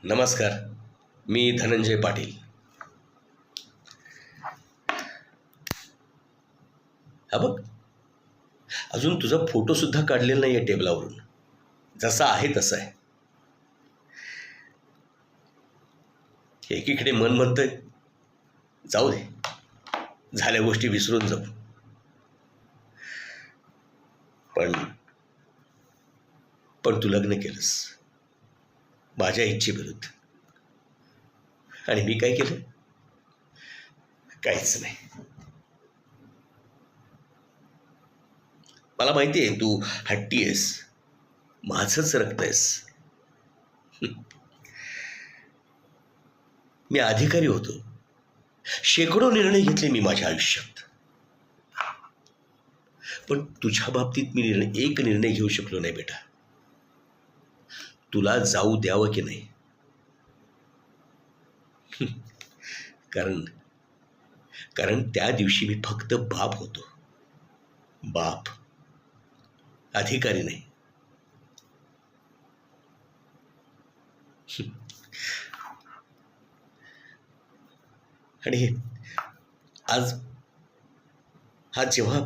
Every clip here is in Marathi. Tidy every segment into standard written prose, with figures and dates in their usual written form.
नमस्कार. मी धनंजय पाटील. हा बघ, अजून तुझा फोटो सुद्धा काढलेला नाही आहे टेबलावरून. जसा आहे तसा आहे. एकीकडे मन म्हणतंय जाऊ दे, झाल्या गोष्टी विसरून जाऊ. पण पण तू लग्न केलंस माझ्या इच्छेविरुद्ध. आणि मी काय केलं? काहीच नाही. मला माहिती आहे तू हट्टी आहेस, माझंच रक्त आहेस. मी अधिकारी होतो. शेकडो निर्णय घेतले मी माझ्या आयुष्यात. पण तुझ्या बाबतीत मी एक निर्णय घेऊ शकलो नाही बेटा. तुला जाऊ द्यावं की नाही. कारण कारण त्या दिवशी मी फक्त बाप होतो. बाप, अधिकारी नाही. आणि आज आज जेव्हा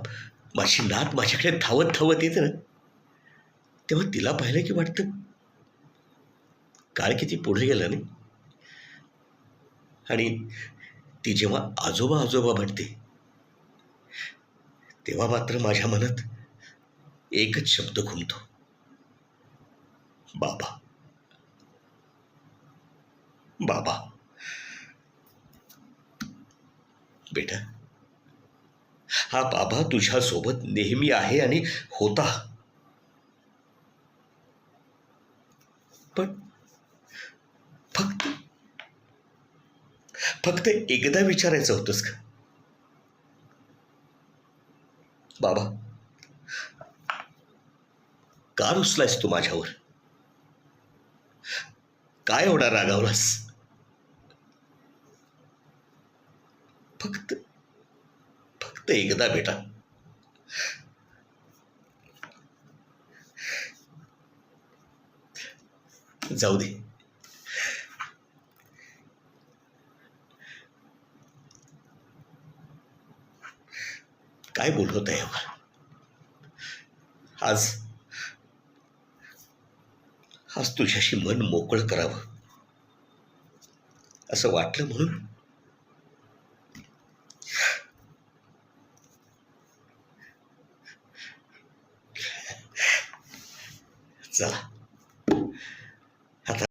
माझी नात माझ्याकडे धावत धावत येते ना, तेव्हा तिला पाहिलं की वाटतं काळ किती पुढे गेला नाही. आणि ती जेव्हा आजोबा आजोबा म्हणते, तेव्हा मात्र माझ्या मनात एकच शब्द घुमतो, बाबा. बाबा. बेटा, हा बाबा तुझ्यासोबत नेहमी आहे आणि होता. पण फक्त फक्त एकदा विचारायचं होतंस का, बाबा का रुसलायस तू माझ्यावर? काय एवढा रागावलास? फक्त फक्त एकदा बेटा. जाऊ दे. काय बोलवत आहे आज? आज तुझ्याशी मन मोकळं करावं असं वाटलं म्हणून. चला.